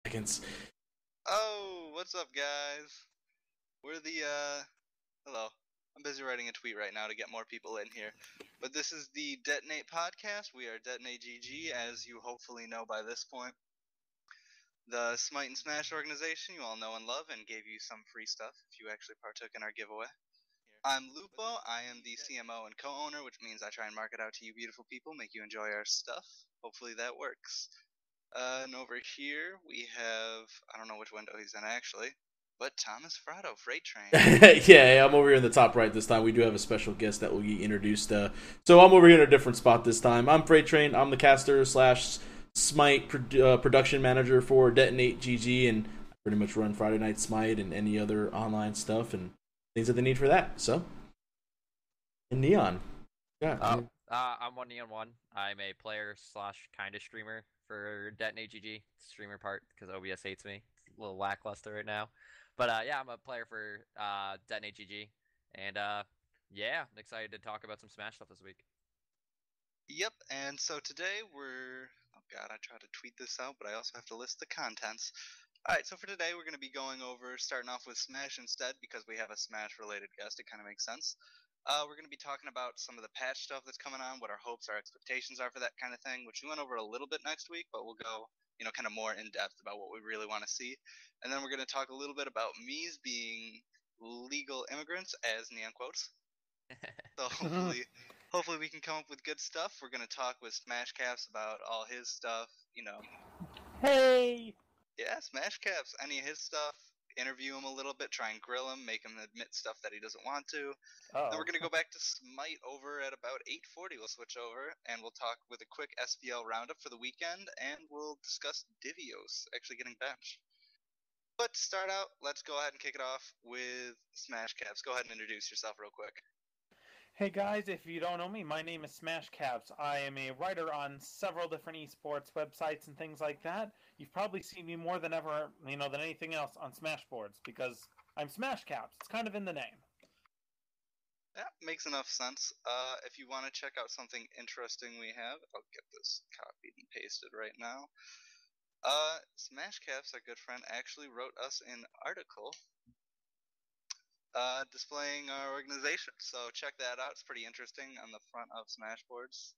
seconds. Oh, what's up, guys? We're the, hello. I'm busy writing a tweet right now to get more people in here. But this is the Detonate podcast. We are Detonate GG, as you hopefully know by this point. The Smite and Smash organization you all know and love and gave you some free stuff if you actually partook in our giveaway. I'm Lupo. I am the CMO and co-owner, which means I try and market out to you beautiful people, make you enjoy our stuff. Hopefully that works. And over here we have, I don't know which window he's in actually, but Thomas Fratto, Freight Train. Yeah, I'm over here in the top right this time. We do have a special guest that will be introduced. So I'm over here in a different spot this time. I'm Freight Train. I'm the caster slash Smite production manager for Detonate GG, and I pretty much run Friday Night Smite and any other online stuff and things that they need for that. So, and Neon. Yeah. I'm one Neon One. I'm a player slash kinda streamer for Detonate GG. Streamer part because OBS hates me. It's a little lackluster right now, but yeah, I'm a player for Detonate GG, and yeah, I'm excited to talk about some Smash stuff this week. Yep, and so today we're, oh god, I tried to tweet this out, but I also have to list the contents. Alright, so for today we're going to be going over, starting off with Smash instead, because we have a Smash-related guest, it kind of makes sense. We're going to be talking about some of the patch stuff that's coming on, what our hopes, our expectations are for that kind of thing, which we went over a little bit next week, but we'll go, kind of more in-depth about what we really want to see. And then we're going to talk a little bit about Mies being legal immigrants, as Neon quotes. So hopefully we can come up with good stuff. We're going to talk with SmashCapps about all his stuff, Hey! Yeah, SmashCapps, any of his stuff. Interview him a little bit, try and grill him, make him admit stuff that he doesn't want to. Uh-oh. Then we're going to go back to Smite over at about 8:40. We'll switch over, and we'll talk with a quick SPL roundup for the weekend, and we'll discuss Divios actually getting benched. But to start out, let's go ahead and kick it off with SmashCapps. Go ahead and introduce yourself real quick. Hey guys, if you don't know me, my name is SmashCapps. I am a writer on several different esports websites and things like that. You've probably seen me more than ever, than anything else on Smashboards, because I'm SmashCapps. It's kind of in the name. That makes enough sense. If you want to check out something interesting we have, I'll get this copied and pasted right now. SmashCapps, our good friend, actually wrote us an article displaying our organization. So check that out. It's pretty interesting on the front of Smashboards.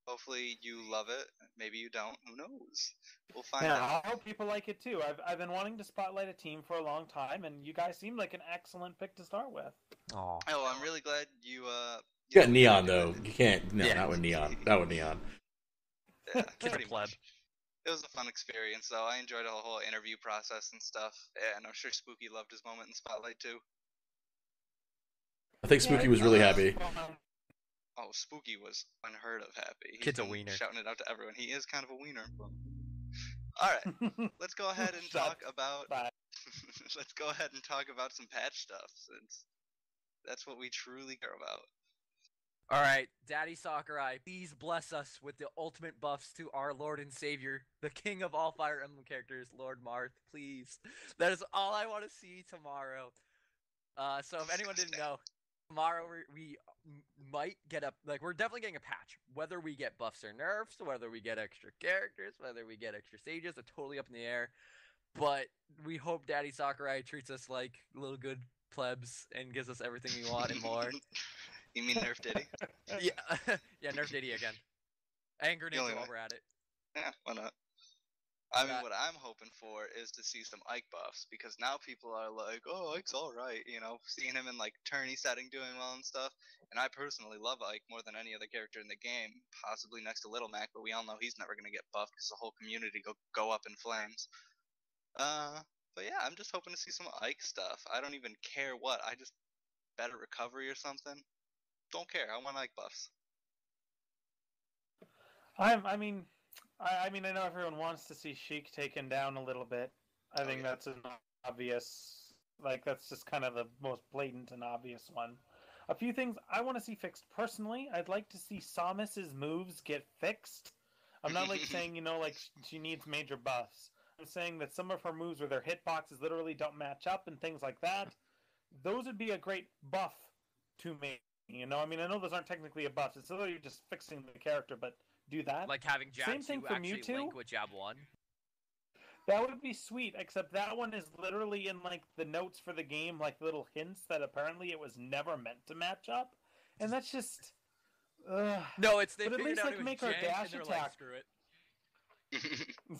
Hopefully you love it. Maybe you don't. Who knows? We'll find out. I hope people like it too. I've been wanting to spotlight a team for a long time, and you guys seem like an excellent pick to start with. Oh, I'm really glad you You got Neon though. You can't. No, not with Neon. Not with Neon. Yeah, pretty much. It was a fun experience, though. I enjoyed the whole interview process and stuff. Yeah, and I'm sure Spooky loved his moment in Spotlight too. I think Spooky was really happy. Oh, Spooky was unheard of happy. Kid's a wiener. Shouting it out to everyone. He is kind of a wiener. Alright, let's go ahead and talk about let's go ahead and talk about some patch stuff, since that's what we truly care about. Alright, Daddy Sakurai, please bless us with the ultimate buffs to our Lord and Savior, the king of all Fire Emblem characters, Lord Marth, please. That is all I want to see tomorrow. So if anyone didn't know, tomorrow we might get we're definitely getting a patch. Whether we get buffs or nerfs, whether we get extra characters, whether we get extra stages, are totally up in the air. But we hope Daddy Sakurai treats us like little good plebs and gives us everything we want and more. You mean Nerf Diddy? Yeah, Nerf Diddy again. Anger Ninja while we're at it. Yeah, why not? I mean, what I'm hoping for is to see some Ike buffs, because now people are like, oh, Ike's alright, seeing him in, tourney setting doing well and stuff. And I personally love Ike more than any other character in the game, possibly next to Little Mac, but we all know he's never going to get buffed because the whole community go up in flames. But yeah, I'm just hoping to see some Ike stuff. I don't even care what, I just better recovery or something. Don't care, I want Ike buffs. I know everyone wants to see Sheik taken down a little bit. I think that's an obvious, that's just kind of the most blatant and obvious one. A few things I want to see fixed personally. I'd like to see Samus's moves get fixed. I'm not saying, she needs major buffs. I'm saying that some of her moves where their hitboxes literally don't match up and things like that, those would be a great buff to me. I know those aren't technically a buff. It's literally just fixing the character, but do that. Like having jab Same thing 2 for actually Mewtwo. link with jab 1. That would be sweet, except that one is literally in like the notes for the game, like little hints that apparently it was never meant to match up, and that's just. No, it's they but at figured least out like it was make her jank, dash and they're attack. like, screw it.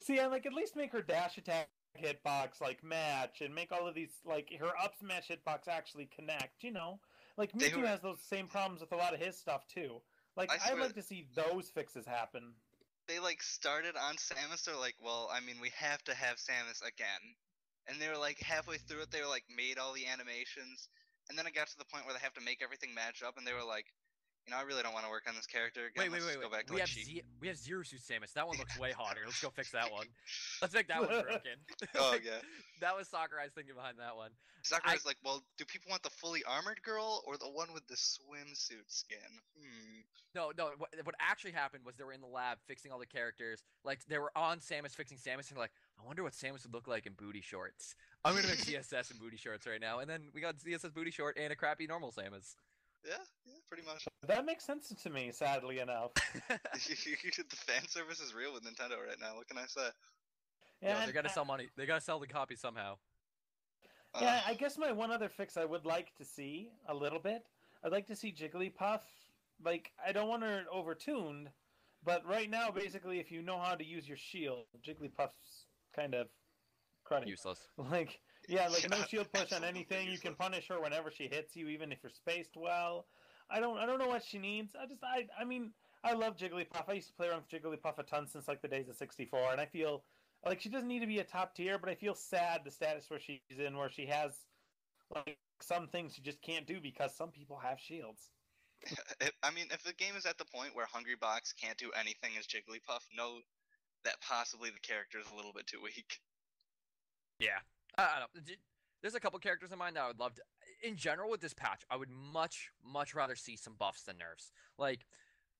See, I like at least make her dash attack hitbox like match, and make all of these like her up smash hitbox actually connect. You know, like Mewtwo has those same problems with a lot of his stuff too. Like I'd like to see those fixes happen. They like started on Samus. They're like, well, I mean, we have to have Samus again, and they were like halfway through it. They were like made all the animations, and then it got to the point where they have to make everything match up, and they were like, you know, I really don't want to work on this character again. Wait. Go back to We like have we have Zero Suit Samus. That one looks way hotter. Let's go fix that one. Let's make that one broken. Oh yeah. That was Sakurai's thinking behind that one. Sakurai's like, well, do people want the fully armored girl or the one with the swimsuit skin? No. What actually happened was they were in the lab fixing all the characters. Like they were on Samus fixing Samus, and like, I wonder what Samus would look like in booty shorts. I'm gonna make CSS in booty shorts right now, and then we got CSS booty short and a crappy normal Samus. Yeah, pretty much. That makes sense to me, sadly enough. The fan service is real with Nintendo right now. What can I say? Yeah, Yo, they gotta sell money. They gotta sell the copy somehow. Yeah, I guess my one other fix I would like to see a little bit. I'd like to see Jigglypuff. Like, I don't want her overtuned, but right now, basically, if you know how to use your shield, Jigglypuff's kind of cruddy. Useless. Like, yeah, like no shield push on anything. You can punish her whenever she hits you, even if you're spaced well. I don't know what she needs. I mean, I love Jigglypuff. I used to play around with Jigglypuff a ton since like the days of 64, and I feel like she doesn't need to be a top tier, but I feel sad the status where she's in, where she has like some things she just can't do because some people have shields. I mean, if the game is at the point where Hungry Box can't do anything as Jigglypuff, know that possibly the character is a little bit too weak. Yeah. I don't know. There's a couple characters in mind that I would love to. In general, with this patch, I would much rather see some buffs than nerfs. Like,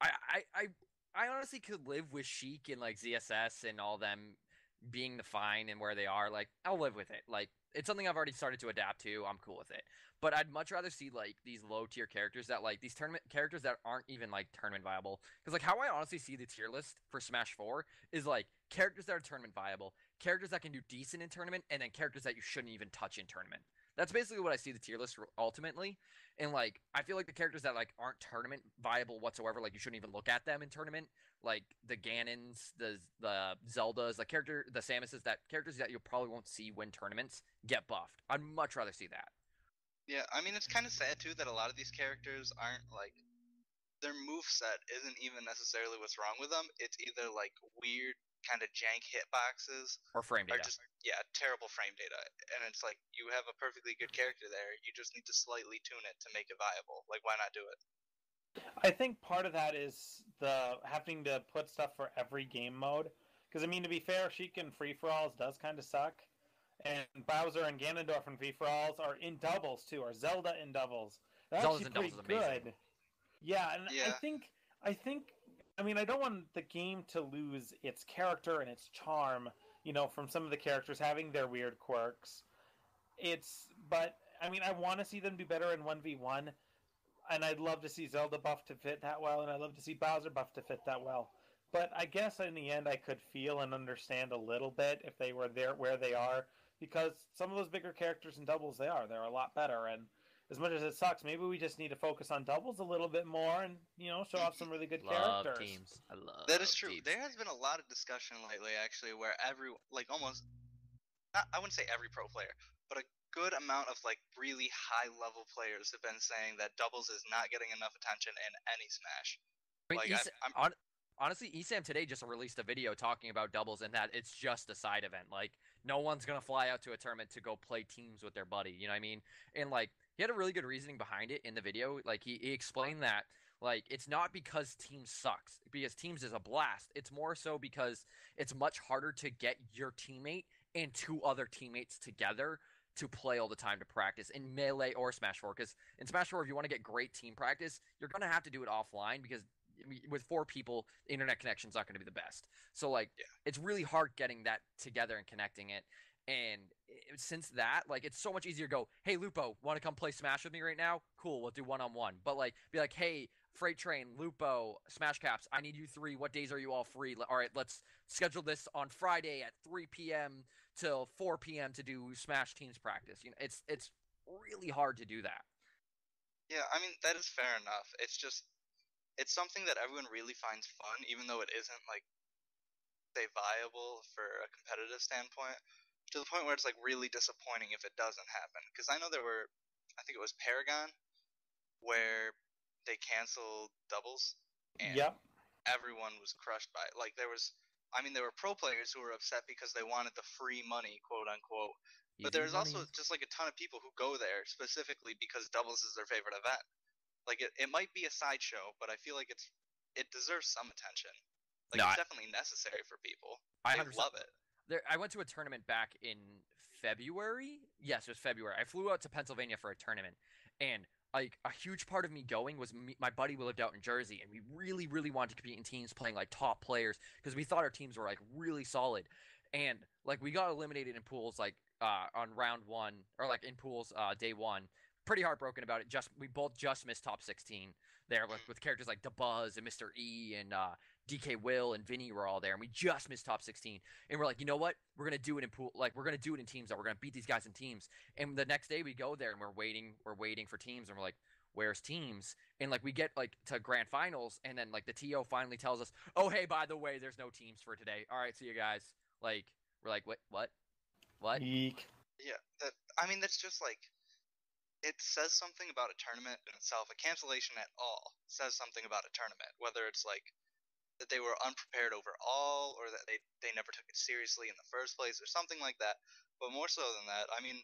I honestly could live with Sheik and like ZSS and all them being the fine and where they are. Like, I'll live with it. Like, it's something I've already started to adapt to. I'm cool with it. But I'd much rather see like these low tier characters that like these tournament characters that aren't even like tournament viable. Because like how I honestly see the tier list for Smash 4 is like characters that are tournament viable, characters that can do decent in tournament, and then characters that you shouldn't even touch in tournament. That's basically what I see the tier list for ultimately. And like I feel like the characters that like aren't tournament viable whatsoever, like you shouldn't even look at them in tournament, like the Ganons, the Zeldas, the Samuses, that characters that you probably won't see win tournaments get buffed. I'd much rather see that. Yeah, I mean, it's kind of sad, too, that a lot of these characters aren't, like, their moveset isn't even necessarily what's wrong with them. It's either, like, weird kind of jank hitboxes. Or frame data. Or just, yeah, terrible frame data. And it's like, you have a perfectly good character there. You just need to slightly tune it to make it viable. Like, why not do it? I think part of that is the having to put stuff for every game mode. Because, I mean, to be fair, Sheik and free-for-alls does kind of suck. And Bowser and Ganondorf and free-for-alls are in doubles, too, or Zelda in doubles. That's Zelda's actually in doubles pretty is good. amazing. Yeah, and Yeah. I think, I mean, I don't want the game to lose its character and its charm, you know, from some of the characters having their weird quirks. But, I mean, I want to see them do better in 1v1, and I'd love to see Zelda buff to fit that well, and I'd love to see Bowser buff to fit that well. But I guess in the end I could feel and understand a little bit if they were there where they are, because some of those bigger characters in doubles, they're a lot better, and as much as it sucks, maybe we just need to focus on doubles a little bit more and, you know, show off some really good characters. Teams. I love That is true. teams. There has been a lot of discussion lately, actually, where almost, I wouldn't say every pro player, but a good amount of, like, really high-level players have been saying that doubles is not getting enough attention in any Smash. I mean, Like, honestly, ESAM today just released a video talking about doubles and that it's just a side event. Like, no one's going to fly out to a tournament to go play teams with their buddy. You know what I mean? And, like, he had a really good reasoning behind it in the video. Like, he explained that, like, it's not because teams sucks, because teams is a blast. It's more so because it's much harder to get your teammate and two other teammates together to play all the time to practice in Melee or Smash 4. Because in Smash 4, if you want to get great team practice, you're going to have to do it offline because with 4 people, the internet connection's not going to be the best. So, like, It's really hard getting that together and connecting it. And since that, like, it's so much easier to go, hey, Lupo, want to come play Smash with me right now? Cool, we'll do one-on-one. But, like, be like, hey, Freight Train, Lupo, SmashCapps, I need you three. What days are you all free? All right, let's schedule this on Friday at 3 p.m. till 4 p.m. to do Smash Teams practice. It's really hard to do that. Yeah, I mean, that is fair enough. It's just, it's something that everyone really finds fun, even though it isn't, like, say, viable for a competitive standpoint, to the point where it's, like, really disappointing if it doesn't happen. Because I know there were, I think it was Paragon, where they canceled doubles, and Yep. everyone was crushed by it. Like, there were pro players who were upset because they wanted the free money, quote unquote. But Easy there's also money. just like a ton of people who go there specifically because doubles is their favorite event. Like it might be a sideshow, but I feel like it deserves some attention. Like No, it's definitely necessary for people. I They 100% love it. I went to a tournament back in February. Yes, it was February. I flew out to Pennsylvania for a tournament, and like a huge part of me going was my buddy lived out in Jersey, and we really, really wanted to compete in teams playing like top players because we thought our teams were like really solid, and like we got eliminated in pools like on round one or like in pools day one. Pretty heartbroken about it. We both just missed top 16 there with characters like DeBuzz and Mr. E and DK Will and Vinny were all there, and we just missed top 16. And we're like, you know what? We're gonna do it in pool. Like we're gonna do it in teams. That we're gonna beat these guys in teams. And the next day we go there and we're waiting for teams, and we're like, where's teams? And like we get like to grand finals, and then like the TO finally tells us, oh hey, by the way, there's no teams for today. All right, see you guys. Like we're like, what? Eek. Yeah, that's just like it says something about a tournament in itself. A cancellation at all says something about a tournament, whether it's like that they were unprepared overall or that they never took it seriously in the first place or something like that. But more so than that, I mean,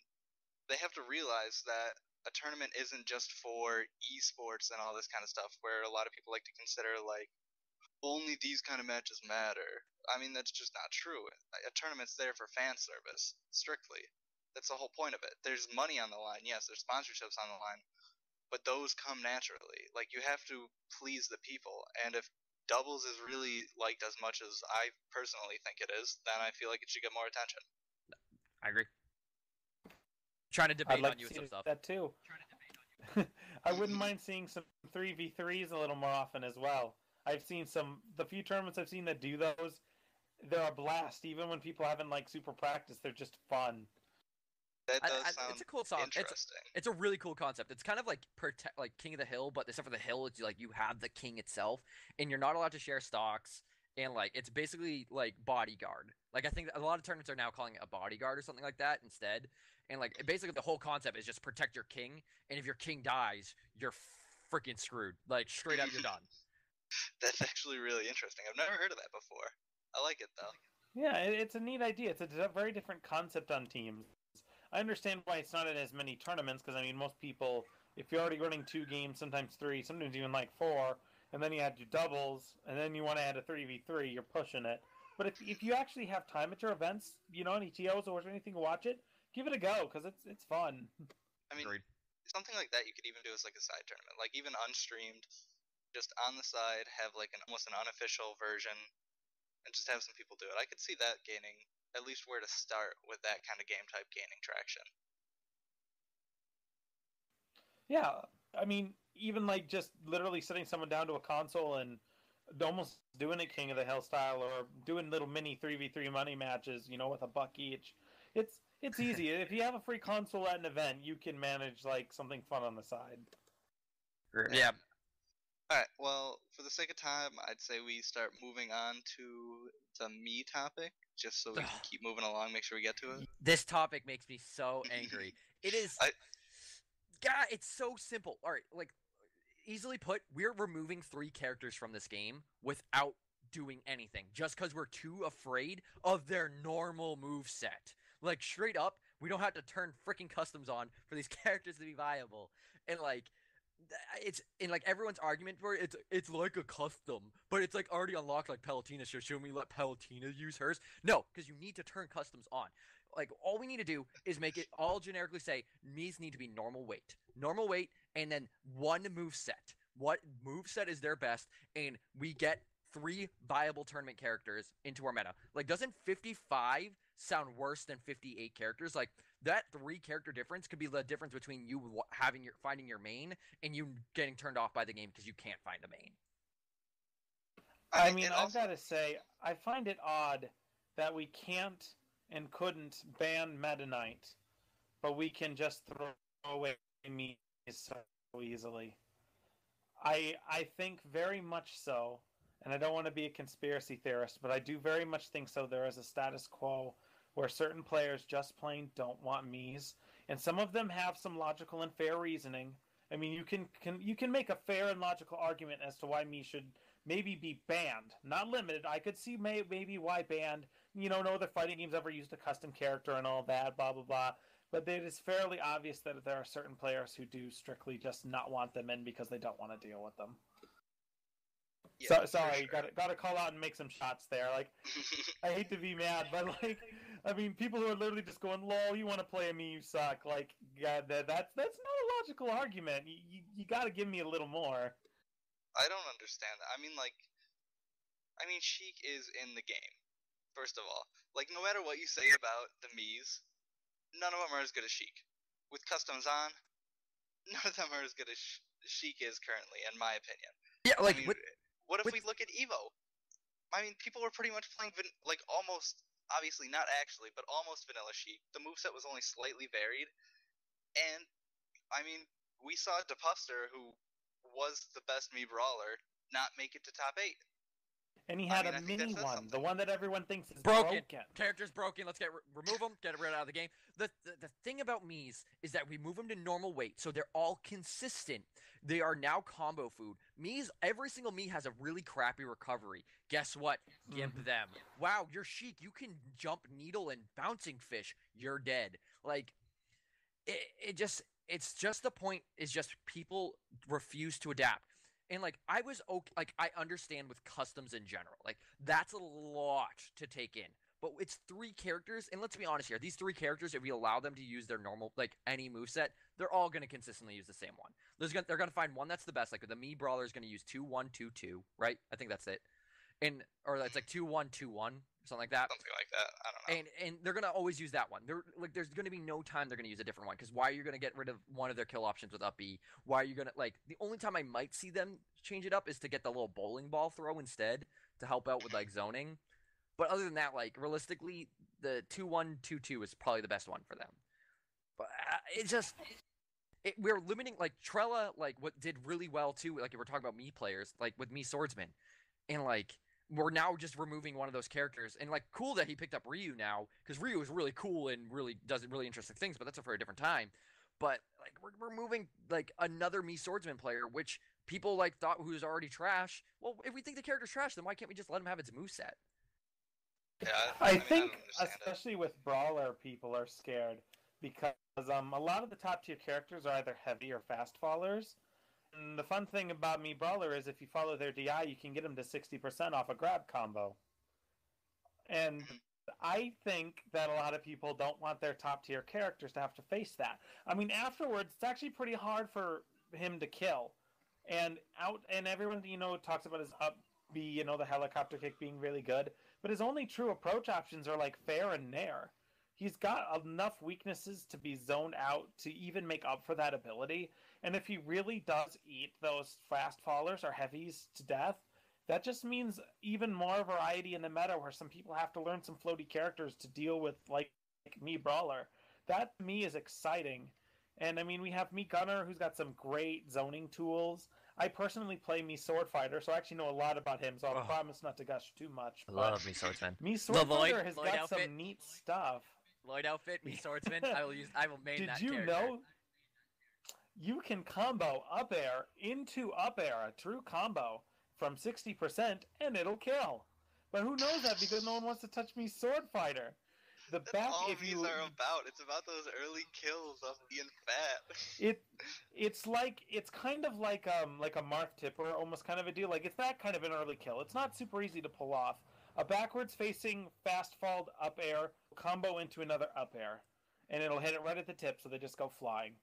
they have to realize that a tournament isn't just for esports and all this kind of stuff, where a lot of people like to consider like only these kind of matches matter. I mean, that's just not true. A tournament's there for fan service, strictly. That's the whole point of it. There's money on the line, yes, there's sponsorships on the line, but those come naturally. Like, you have to please the people, and if doubles is really liked as much as I personally think it is, then I feel like it should get more attention. I agree. Trying to debate I'd like on you to and see some stuff. that too. I wouldn't mind seeing some 3v3s a little more often as well. I've seen the few tournaments I've seen that do those, they're a blast. Even when people haven't like super practiced, they're just fun. That does sound it's a cool song. interesting. It's a really cool concept. It's kind of like King of the Hill, but except for the hill, it's like you have the king itself, and you're not allowed to share stocks. And like it's basically like bodyguard. Like I think a lot of tournaments are now calling it a bodyguard or something like that instead. And like basically the whole concept is just protect your king. And if your king dies, you're freaking screwed. Like straight up, you're done. That's actually really interesting. I've never heard of that before. I like it though. Yeah, it's a neat idea. It's a very different concept on teams. I understand why it's not in as many tournaments, because I mean, most people, if you're already running 2 games, sometimes 3, sometimes even like 4, and then you add your doubles, and then you want to add a 3v3, you're pushing it. But if you actually have time at your events, any TOs or anything to watch it, give it a go, because it's fun. I mean, Agreed. something like that you could even do as like a side tournament, like even unstreamed, just on the side, have like almost an unofficial version, and just have some people do it. I could see that gaining at least where to start with that kind of game type gaining traction. Yeah, I mean, even like just literally sitting someone down to a console and almost doing it King of the Hill style, or doing little mini 3v3 money matches, with a buck each. It's easy. If you have a free console at an event, you can manage like something fun on the side. Yeah. Alright, well, for the sake of time, I'd say we start moving on to the me topic, just so we can keep moving along, make sure we get to it. This topic makes me so angry. It is. God, it's so simple. All right, like easily put, we're removing 3 characters from this game without doing anything, just because we're too afraid of their normal move set. Like straight up, we don't have to turn freaking customs on for these characters to be viable, and like. It's in like everyone's argument for it. It's like a custom, but it's like already unlocked like Palutena. So should we let Palutena use hers? No, because you need to turn customs on. Like all we need to do is make it all generically say Mii's need to be normal weight, and then one move set. What move set is their best, and we get 3 viable tournament characters into our meta. Like doesn't 55 sound worse than 58 characters. Like that 3 character difference could be the difference between you finding your main and you getting turned off by the game because you can't find a main. I mean, I've got to say, I find it odd that we can't and couldn't ban Meta Knight, but we can just throw away me so easily. I think very much so, and I don't want to be a conspiracy theorist, but I do very much think so. There is a status quo where certain players just plain don't want Miis, and some of them have some logical and fair reasoning. I mean, you can make a fair and logical argument as to why Mii should maybe be banned, not limited. I could see maybe why banned. You know, no other fighting games ever used a custom character and all that, blah blah blah. But it is fairly obvious that there are certain players who do strictly just not want them in because they don't want to deal with them. Yeah, sorry, sure. got to call out and make some shots there. Like, I hate to be mad, but like, I mean, people who are literally just going, "Lol, you want to play me? You suck." Like, yeah, that's not a logical argument. You got to give me a little more. I don't understand that. I mean, Sheik is in the game. First of all, like, no matter what you say about the Miis, none of them are as good as Sheik. With customs on, none of them are as good as Sheik is currently, in my opinion. Yeah, like I mean, what if we look at Evo? I mean, people were pretty much playing like almost, obviously not actually, but almost vanilla Sheik. The moveset was only slightly varied, and I mean, we saw Depuster, who was the best Mii brawler, not make it to top 8. And he had I mean, a I think mini that says one, something. the one that everyone thinks is broken. Character's broken. Let's remove them, get it rid out of the game. The thing about Miis is that we move them to normal weight, so they're all consistent. They are now combo food. Miis, every single Mii has a really crappy recovery. Guess what? Gimp them. Wow, you're Sheik. You can jump needle and bouncing fish. You're dead. Like, it's just the point is just people refuse to adapt. And like I was okay, like I understand with customs in general. Like that's a lot to take in. But it's 3 characters, and let's be honest here. These 3 characters, if we allow them to use their normal, like any moveset, they're all going to consistently use the same one. They're going to find one that's the best. Like the Mii brawler is going to use 2-1-2-2, right? I think that's it. Or it's like 2-1-2-1, something like that. Something like that. I don't know. And they're gonna always use that one. They're like, there's gonna be no time they're gonna use a different one. Because why are you gonna get rid of one of their kill options with up B? Why are you gonna like? The only time I might see them change it up is to get the little bowling ball throw instead to help out with like zoning. But other than that, like realistically, the 2-1-2-2 is probably the best one for them. But we're limiting like Trella, like what did really well too. Like if we're talking about Mii players, like with Mii swordsman, and like. We're now just removing one of those characters. And, like, cool that he picked up Ryu now, because Ryu is really cool and really does really interesting things, but that's for a different time. But, like, we're removing, like, another Mii swordsman player, which people, like, thought who's already trash. Well, if we think the character's trash, then why can't we just let him have its moveset? Yeah, I think, especially with Brawler, people are scared, because a lot of the top-tier characters are either heavy or fast fallers. And the fun thing about Mii Brawler is if you follow their DI, you can get them to 60% off a grab combo. And I think that a lot of people don't want their top-tier characters to have to face that. I mean, afterwards, it's actually pretty hard for him to kill. And everyone, talks about his up B, the helicopter kick being really good. But his only true approach options are like fair and nair. He's got enough weaknesses to be zoned out to even make up for that ability. And if he really does eat those fast fallers or heavies to death, that just means even more variety in the meta where some people have to learn some floaty characters to deal with, like Mii Brawler. That, to me, is exciting. And, I mean, we have Mii Gunner, who's got some great zoning tools. I personally play Mii Sword Fighter, so I actually know a lot about him, so I'll promise not to gush too much. I love Mii Swordsman. Mii Sword Fighter has got some neat stuff. Lloyd outfit, Mii Swordsman. I will main that character. Did you know you can combo up air into up air, a true combo, from 60%, and it'll kill. But who knows that because no one wants to touch Mii Sword Fighter. That's all Miis are about. It's about those early kills of being fat. It's kind of like a Marth Tipper, almost kind of a deal. Like it's that kind of an early kill. It's not super easy to pull off. A backwards facing fast falled up air combo into another up air, and it'll hit it right at the tip, so they just go flying.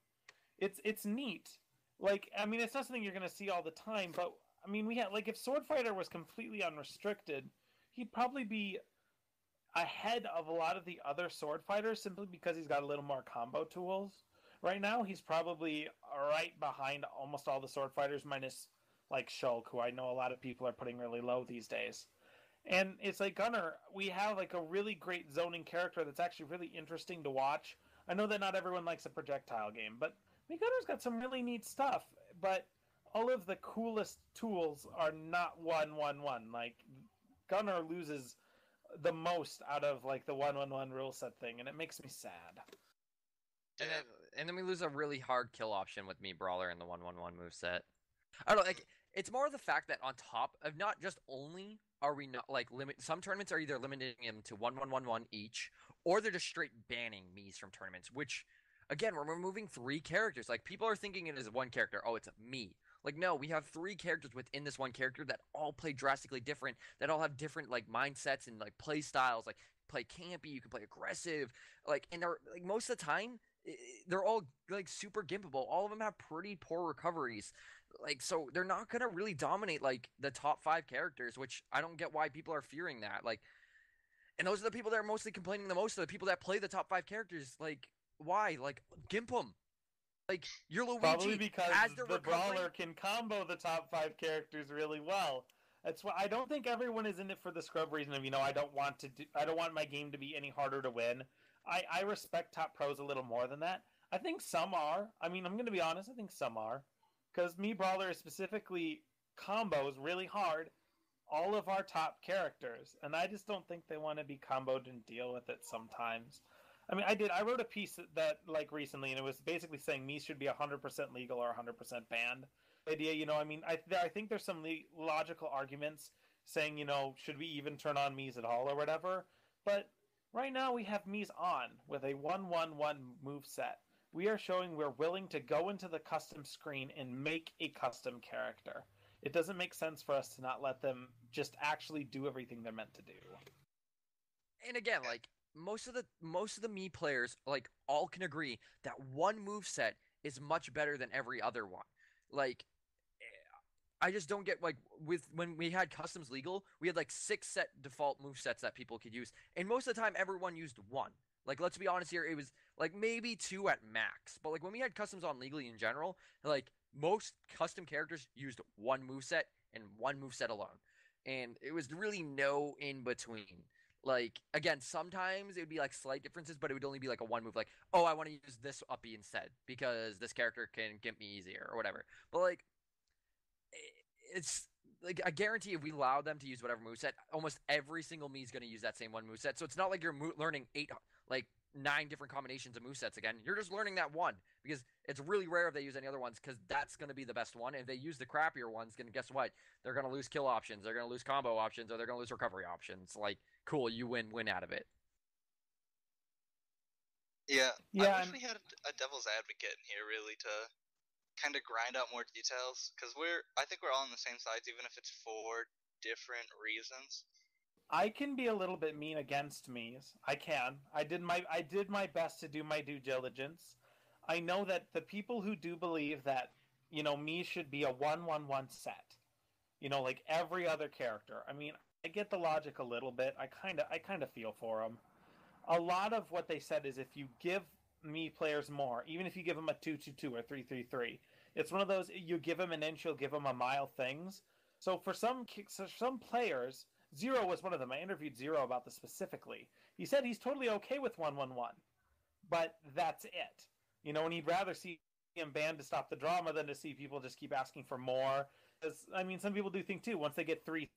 It's neat. Like, I mean, it's not something you're gonna see all the time, but I mean, we had like if Sword Fighter was completely unrestricted, he'd probably be. ahead of a lot of the other sword fighters simply because he's got a little more combo tools. Right now, he's probably right behind almost all the sword fighters, minus like Shulk, who I know a lot of people are putting really low these days. And it's like, Gunnar, we have like a really great zoning character that's actually really interesting to watch. I know that not everyone likes a projectile game, but Gunnar's got some really neat stuff. But all of the coolest tools are not 1-1-1. Like, Gunnar loses the most out of like the 1-1-1 rule set thing, and it makes me sad. And then we lose a really hard kill option with me Brawler in the 1-1-1 moveset. I don't know, like, it's more the fact that on top of not just only are we not like some tournaments are either limiting him to 1-1-1-1 each, or they're just straight banning Miis from tournaments, which again, we're removing 3 characters. Like, people are thinking it is one character. Oh, it's me. Like, no, we have 3 characters within this one character that all play drastically different, that all have different like mindsets and like play styles. Like, play campy, you can play aggressive, like, and they're like most of the time they're all like super gimpable. All of them have pretty poor recoveries. Like, so they're not gonna really dominate like the top 5 characters, which I don't get why people are fearing that. Like, and those are the people that are mostly complaining the most, are the people that play the top 5 characters. Like, why? Like, gimp them. Like, you're Luigi. Probably because as the Brawler can combo the top 5 characters really well. That's why I don't think everyone is in it for the scrub reason of, I don't want my game to be any harder to win. I respect top pros a little more than that. I think some are. I mean, I'm going to be honest. I think some are. Because me Brawler specifically combos really hard all of our top characters. And I just don't think they want to be comboed and deal with it sometimes. I mean, I wrote a piece that like recently, and it was basically saying Miis should be 100% legal or 100% banned. The idea, I mean, I think there's some logical arguments saying, should we even turn on Miis at all or whatever. But right now we have Miis on with a 1-1-1 move set. We are showing we're willing to go into the custom screen and make a custom character. It doesn't make sense for us to not let them just actually do everything they're meant to do. And again, like, most of the Mii players, like, all can agree that one moveset is much better than every other one. Like, I just don't get, like, when we had customs legal, we had like 6 set default movesets that people could use, and most of the time everyone used one. Like, let's be honest here, it was like maybe 2 at max. But like when we had customs on legally in general, like most custom characters used one moveset and one moveset alone. And it was really no in between. Like, again, sometimes it would be like slight differences, but it would only be like a one move, like, oh, I want to use this uppy instead because this character can get me easier or whatever. But like, it's like, I guarantee if we allow them to use whatever moveset, almost every single Mii is going to use that same one moveset. So it's not like you're learning 9 different combinations of movesets again. You're just learning that one, because it's really rare if they use any other ones, because that's going to be the best one. And if they use the crappier ones, then guess what? They're going to lose kill options, they're going to lose combo options, or they're going to lose recovery options. Like, cool, you win out of it. Yeah, I wish we had a devil's advocate in here, really, to kind of grind out more details, because I think we're all on the same sides, even if it's for different reasons. I can be a little bit mean against Miis. I can. I did my best to do my due diligence. I know that the people who do believe that, Miis should be a 1-1-1 set, like every other character. I mean, I get the logic a little bit. I kind of feel for them. A lot of what they said is if you give Mii players more, even if you give them a 2-2-2 or 3-3-3, it's one of those, you give them an inch, you'll give them a mile things. So for some players, Zero was one of them. I interviewed Zero about this specifically. He said he's totally okay with 1-1-1, but that's it. And he'd rather see him banned to stop the drama than to see people just keep asking for more. Because, I mean, some people do think too, once they get 3-3-3,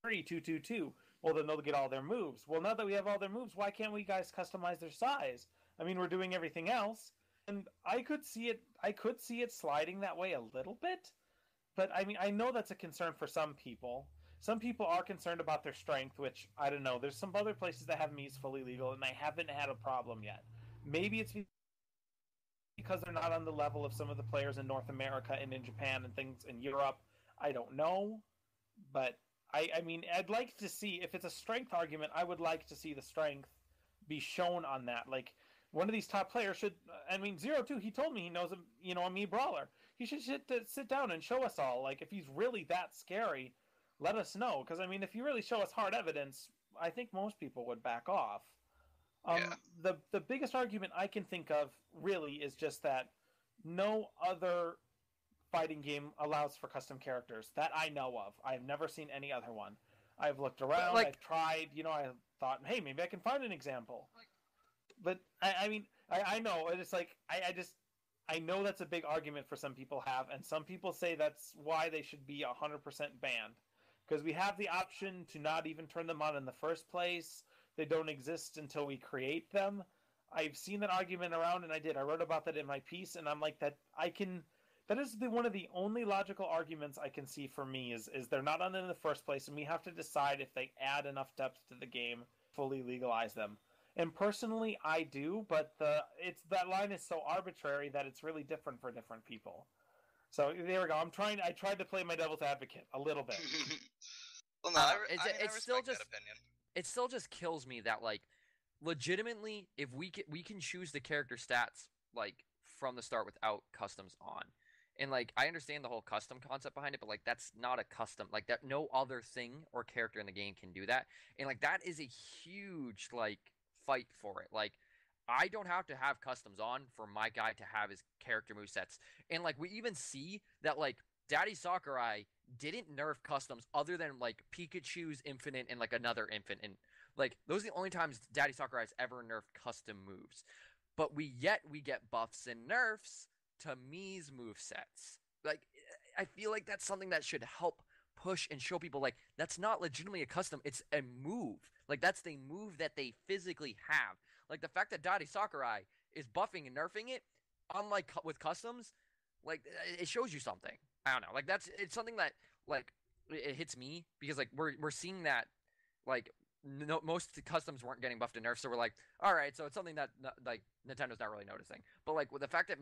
2-2-2, well, then they'll get all their moves. Well, now that we have all their moves, why can't we guys customize their size? I mean, we're doing everything else, and I could see it sliding that way a little bit. But I mean, I know that's a concern for some people. Some people are concerned about their strength, which, I don't know. There's some other places that have Miis fully legal, and I haven't had a problem yet. Maybe it's because they're not on the level of some of the players in North America and in Japan and things in Europe. I don't know. But, I mean, I'd like to see, if it's a strength argument, I would like to see the strength be shown on that. Like, one of these top players should, I mean, Zero too, he told me he knows a Mii Brawler. He should sit down and show us all. Like, if he's really that scary, let us know. Because, I mean, if you really show us hard evidence, I think most people would back off. Yeah. The biggest argument I can think of really is just that no other fighting game allows for custom characters that I know of. I've never seen any other one. I've looked around, I've tried, I thought, hey, maybe I can find an example. But I know, it's like, I know that's a big argument for some people have, and some people say that's why they should be 100% banned. Because we have the option to not even turn them on in the first place. They don't exist until we create them. I've seen that argument around, and I wrote about that in my piece, and I'm like, that is one of the only logical arguments I can see for me is they're not on in the first place, and we have to decide if they add enough depth to the game, fully legalize them. And personally, I do, but that line is so arbitrary that it's really different for different people. So there we go. I tried to play my devil's advocate a little bit. Well, no, I it's respect still just that opinion. It still just kills me that like legitimately if we can choose the character stats like from the start without customs on. And like I understand the whole custom concept behind it, but like that's not a custom, like that no other thing or character in the game can do that. And like that is a huge like fight for it. Like I don't have to have customs on for my guy to have his character movesets. And like we even see that like Daddy Sakurai didn't nerf customs other than like Pikachu's Infinite and like another Infinite. And like those are the only times Daddy Sakurai's ever nerfed custom moves. But we get buffs and nerfs to Mii's movesets. Like I feel like that's something that should help push and show people like that's not legitimately a custom, it's a move. Like that's the move that they physically have. Like the fact that Daddy Sakurai is buffing and nerfing it, unlike with customs, like it shows you something. I don't know. Like it's something that like it hits me because like we're seeing that like no, most customs weren't getting buffed and nerfed, so we're like, all right, so it's something that like Nintendo's not really noticing. But like with the fact that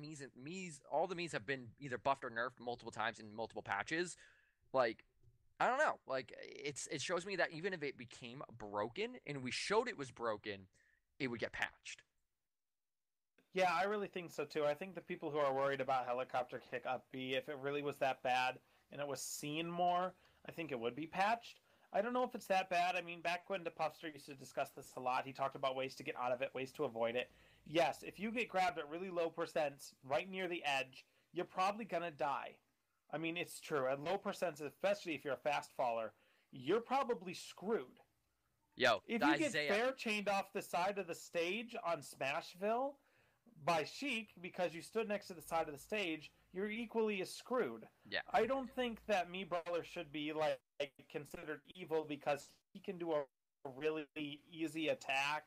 all the Mii's have been either buffed or nerfed multiple times in multiple patches, like I don't know. Like it shows me that even if it became broken and we showed it was broken, it would get patched. Yeah, I really think so too. I think the people who are worried about helicopter kick up B, if it really was that bad and it was seen more, I think it would be patched. I don't know if it's that bad. I mean, back when DePuffster used to discuss this a lot, he talked about ways to get out of it, ways to avoid it. Yes, if you get grabbed at really low percents, right near the edge, you're probably going to die. I mean, it's true. At low percents, especially if you're a fast faller, you're probably screwed. Yo, if you get fair chained off the side of the stage on Smashville by Sheik because you stood next to the side of the stage, you're equally as screwed. Yeah. I don't think that Mii Brawler should be like considered evil because he can do a really easy attack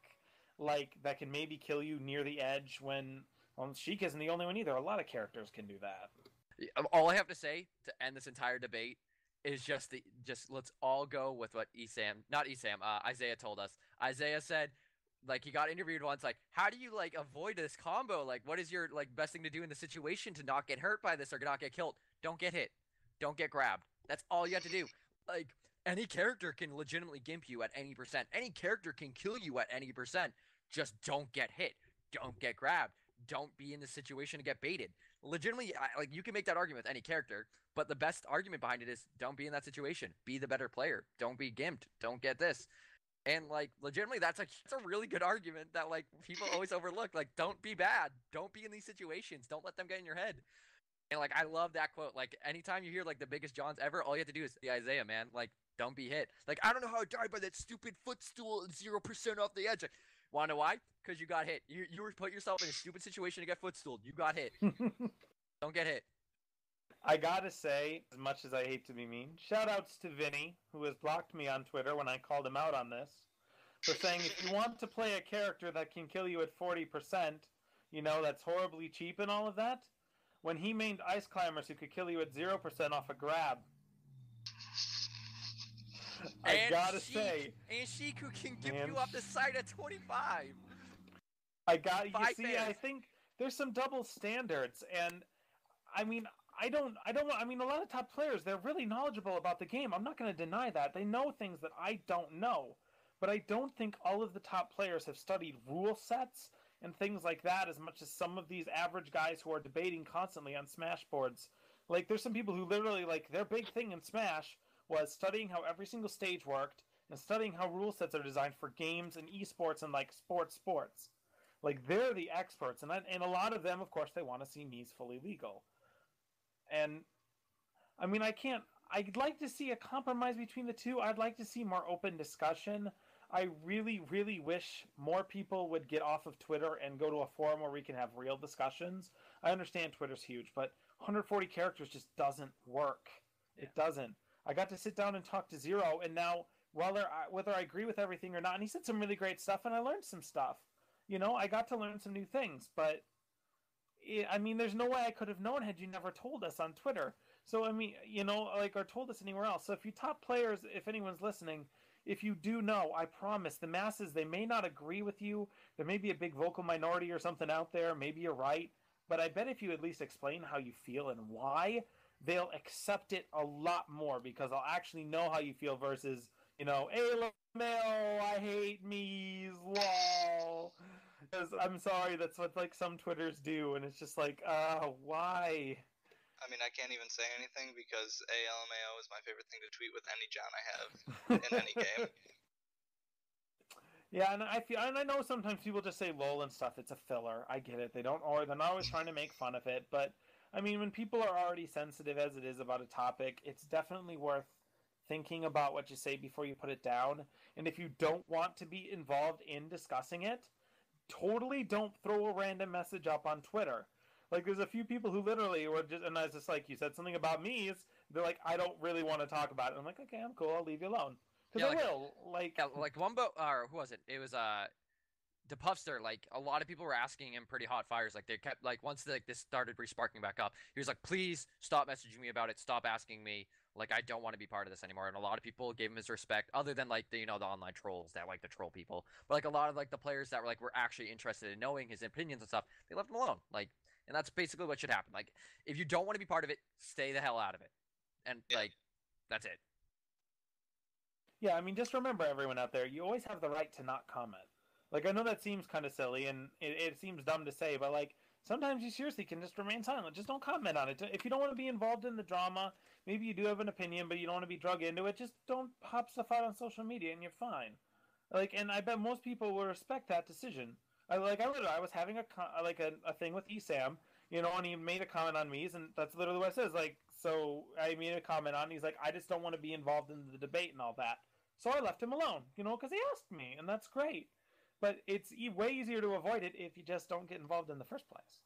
like that can maybe kill you near the edge when Sheik isn't the only one either. A lot of characters can do that. All I have to say to end this entire debate is just let's all go with what Isaiah told us. Isaiah said, like, he got interviewed once, like, how do you, like, avoid this combo? Like, what is your, like, best thing to do in the situation to not get hurt by this or not get killed? Don't get hit. Don't get grabbed. That's all you have to do. Like, any character can legitimately gimp you at any percent. Any character can kill you at any percent. Just don't get hit. Don't get grabbed. Don't be in the situation to get baited. Legitimately, like, you can make that argument with any character, but the best argument behind it is don't be in that situation. Be the better player. Don't be gimped. Don't get this. And, like, legitimately, that's a really good argument that, like, people always overlook. Like, don't be bad. Don't be in these situations. Don't let them get in your head. And, like, I love that quote. Like, anytime you hear, like, the biggest Johns ever, all you have to do is the Isaiah, man. Like, don't be hit. Like, I don't know how I died by that stupid footstool and 0% off the edge. Like, wanna know why? Because you got hit. You put yourself in a stupid situation to get footstooled. You got hit. Don't get hit. I gotta say, as much as I hate to be mean, shoutouts to Vinny, who has blocked me on Twitter when I called him out on this, for saying if you want to play a character that can kill you at 40%, you know, that's horribly cheap and all of that, when he mained Ice Climbers who could kill you at 0% off a grab. I gotta say... And Sheik who can give you off the side at 25. I think there's some double standards, and I mean, I mean, a lot of top players, they're really knowledgeable about the game. I'm not going to deny that. They know things that I don't know. But I don't think all of the top players have studied rule sets and things like that as much as some of these average guys who are debating constantly on Smash boards. Like, there's some people who literally, like, their big thing in Smash was studying how every single stage worked and studying how rule sets are designed for games and esports and like sports. Like they're the experts, and a lot of them, of course, they want to see Mies fully legal. And I mean, I'd like to see a compromise between the two. I'd like to see more open discussion. I really, really wish more people would get off of Twitter and go to a forum where we can have real discussions. I understand Twitter's huge, but 140 characters just doesn't work. It doesn't. I got to sit down and talk to Zero, and now, whether I agree with everything or not, and he said some really great stuff, and I learned some stuff. You know, I got to learn some new things, but I mean, there's no way I could have known had you never told us on Twitter. So, I mean, you know, like, or told us anywhere else. So if you top players, if anyone's listening, if you do know, I promise, the masses, they may not agree with you. There may be a big vocal minority or something out there. Maybe you're right. But I bet if you at least explain how you feel and why, they'll accept it a lot more because they'll actually know how you feel versus, you know, hey, LMAO, I hate Mies, lol. Because I'm sorry, that's what like some Twitters do, and it's just like, why? I mean, I can't even say anything because ALMAO is my favorite thing to tweet with any John I have in any game. Yeah, and I know sometimes people just say lol and stuff. It's a filler. I get it. They're not always trying to make fun of it, but I mean, when people are already sensitive as it is about a topic, it's definitely worth thinking about what you say before you put it down. And if you don't want to be involved in discussing it, totally don't throw a random message up on Twitter. Like, there's a few people who literally were just, and I was just like, you said something about me, they're like, I don't really want to talk about it. I'm like, okay, I'm cool, I'll leave you alone. Because I will. Like Wumbo, or who was it? It was, the Puffster, like, a lot of people were asking him pretty hot fires. Like, they kept, like, once, like, this started resparking back up, he was like, please stop messaging me about it, stop asking me. Like, I don't want to be part of this anymore. And a lot of people gave him his respect, other than, like, the, you know, the online trolls that like to troll people. But, like, a lot of, like, the players that were actually interested in knowing his opinions and stuff, they left him alone. Like, and that's basically what should happen. Like, if you don't want to be part of it, stay the hell out of it. And, like, that's it. Yeah, I mean, just remember, everyone out there, you always have the right to not comment. Like, I know that seems kind of silly, and it seems dumb to say, but, like, sometimes you seriously can just remain silent. Just don't comment on it. If you don't want to be involved in the drama, maybe you do have an opinion, but you don't want to be drug into it, just don't pop stuff out on social media, and you're fine. Like, and I bet most people will respect that decision. I was having a thing with Esam, you know, and he made a comment on me, and that's literally what it says. Like, so I made a comment on, he's like, I just don't want to be involved in the debate and all that. So I left him alone, you know, because he asked me, and that's great. But it's way easier to avoid it if you just don't get involved in the first place.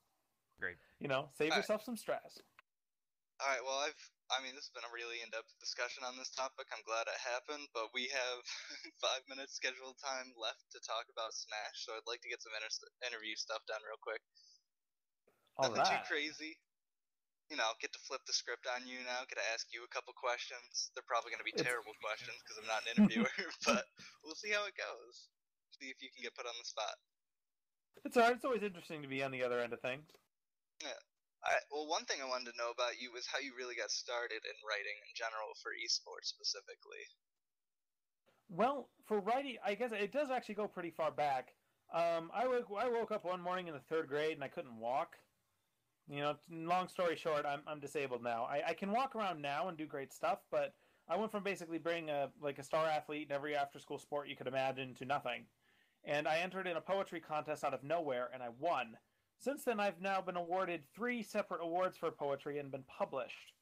Great. You know, save yourself some stress. All right, well, this has been a really in-depth discussion on this topic. I'm glad it happened, but we have 5 minutes scheduled time left to talk about Smash, so I'd like to get some interview stuff done real quick. Nothing too crazy. You know, get to flip the script on you now, get to ask you a couple questions. They're probably going to be terrible questions because I'm not an interviewer, but we'll see how it goes. See if you can get put on the spot. It's alright. It's always interesting to be on the other end of things. Yeah. Well, one thing I wanted to know about you was how you really got started in writing in general for esports specifically. Well, for writing, I guess it does actually go pretty far back. I woke up one morning in the 3rd grade and I couldn't walk. You know, long story short, I'm disabled now. I can walk around now and do great stuff, but I went from basically being a star athlete in every after-school sport you could imagine to nothing. And I entered in a poetry contest out of nowhere, and I won. Since then, I've now been awarded 3 separate awards for poetry and been published.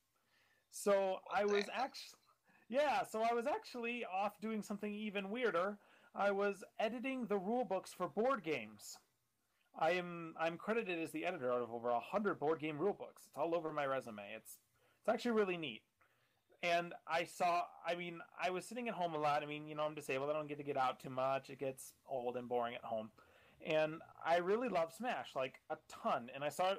So I was actually off doing something even weirder. I was editing the rule books for board games. I'm credited as the editor out of over 100 board game rule books. It's all over my resume. It's actually really neat. And I was sitting at home a lot. I mean, you know, I'm disabled. I don't get to get out too much. It gets old and boring at home. And I really love Smash, like, a ton. And I saw,